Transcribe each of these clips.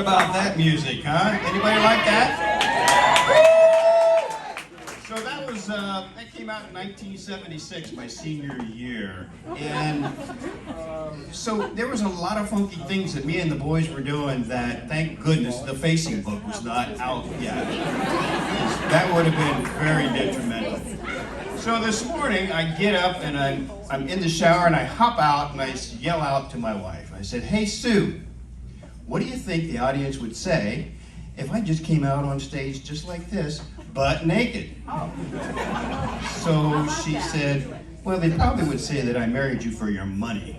about that music, huh? Anybody like that? So that came out in 1976, my senior year. And so there was a lot of funky things that me and the boys were doing that, thank goodness, the facing book was not out yet. That would have been very detrimental. So this morning, I get up and I'm in the shower and I hop out and I yell out to my wife. I said, "Hey, Sue, what do you think the audience would say if I just came out on stage just like this, butt naked?" So she said, "Well, they probably would say that I married you for your money."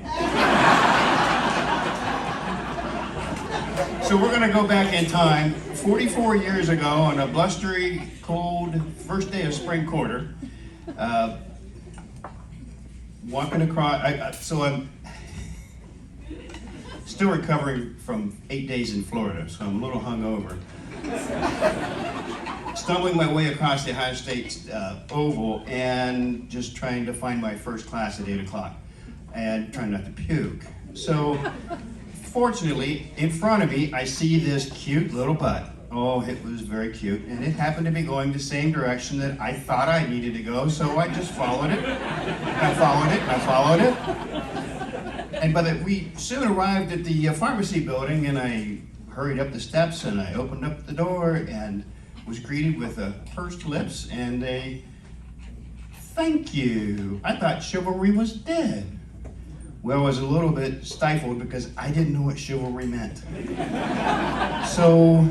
So we're going to go back in time, 44 years ago on a blustery, cold, first day of spring quarter. Walking across, so I'm still recovering from 8 days in Florida, so I'm a little hungover. Stumbling my way across the Ohio State Oval and just trying to find my first class at 8 o'clock and trying not to puke. So fortunately, in front of me, I see this cute little butt. Oh, it was very cute, and it happened to be going the same direction that I thought I needed to go, so I just followed it. I followed it, I followed it. And we soon arrived at the pharmacy building, and I hurried up the steps, and I opened up the door, and was greeted with a pursed lips and a "thank you." I thought chivalry was dead. Well, I was a little bit stifled because I didn't know what chivalry meant. So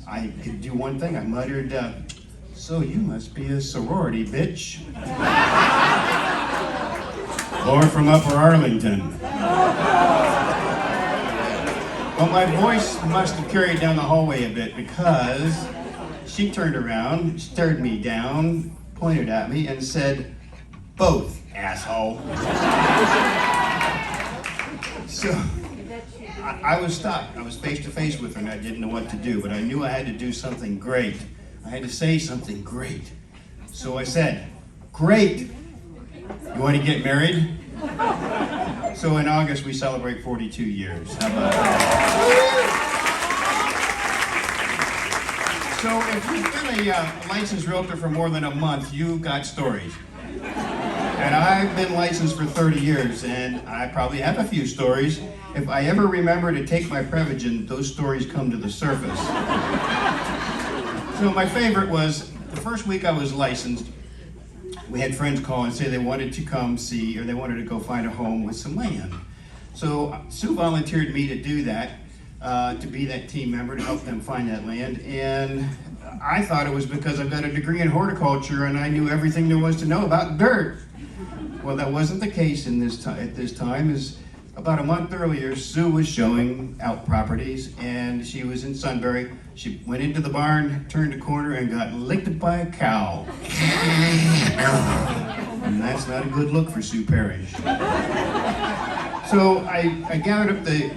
I could do one thing. I muttered, "So you must be a sorority bitch." Or from Upper Arlington. Well, my voice must have carried down the hallway a bit because she turned around, stared me down, pointed at me, and said, "Both, asshole." So I was stuck. I was face to face with her and I didn't know what to do, but I knew I had to do something great. I had to say something great. So I said, "Great. You want to get married?" So in August we celebrate 42 years. How about that? So if you've been a licensed realtor for more than a month, you've got stories. And I've been licensed for 30 years, and I probably have a few stories. If I ever remember to take my Prevagen, those stories come to the surface. So my favorite was, the first week I was licensed, we had friends call and say they wanted to come see, or they wanted to go find a home with some land. So Sue volunteered me to do that, to be that team member, to help them find that land. And I thought it was because I've got a degree in horticulture and I knew everything there was to know about dirt. Well, that wasn't the case at this time. As about a month earlier, Sue was showing out properties, and she was in Sunbury. She went into the barn, turned a corner, and got licked by a cow. And that's not a good look for Sue Parrish. So I gathered up the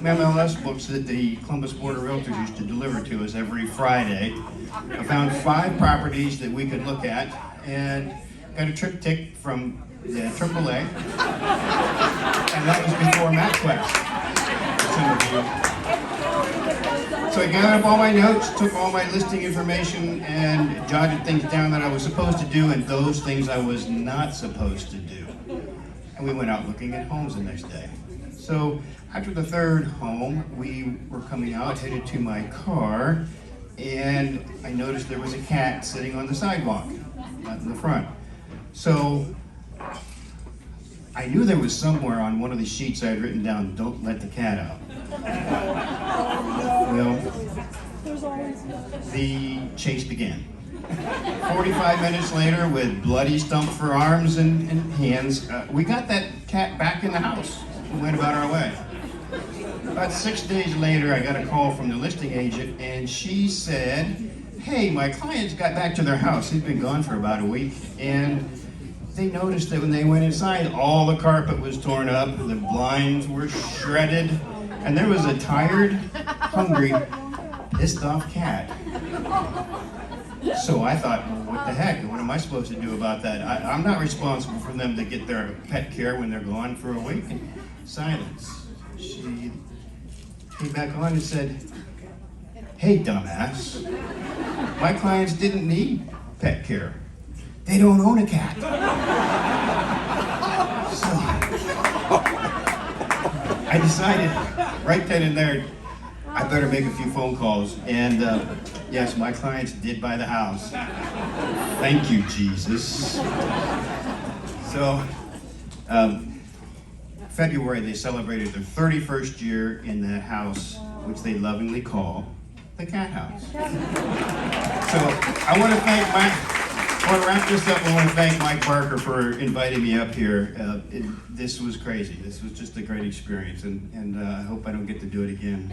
MLS books that the Columbus Board of Realtors used to deliver to us every Friday. I found 5 properties that we could look at, and got a triptych from the AAA, and that was before MapQuest. So I gathered up all my notes, took all my listing information, and jotted things down that I was supposed to do and those things I was not supposed to do. And we went out looking at homes the next day. So after the third home, we were coming out, headed to my car, and I noticed there was a cat sitting on the sidewalk, not in the front. So I knew there was somewhere on one of the sheets I had written down, "Don't let the cat out." Well, the chase began. 45 minutes later, with bloody stump for arms and hands, we got that cat back in the house and went about our way. About 6 days later, I got a call from the listing agent, and she said, "Hey, my clients got back to their house. They've been gone for about a week, and they noticed that when they went inside, all the carpet was torn up, the blinds were shredded, and there was a tired, hungry, pissed off cat." So I thought, well, what the heck? What am I supposed to do about that? I'm not responsible for them to get their pet care when they're gone for a week. Silence. She came back on and said, "Hey, dumbass, my clients didn't need pet care. They don't own a cat." So I decided right then and there, I better make a few phone calls. And yes, my clients did buy the house. Thank you, Jesus. So, February, they celebrated their 31st year in that house, which they lovingly call the cat house. So, I want to wrap this up. I want to thank Mike Barker for inviting me up here. This was crazy. This was just a great experience, and I hope I don't get to do it again.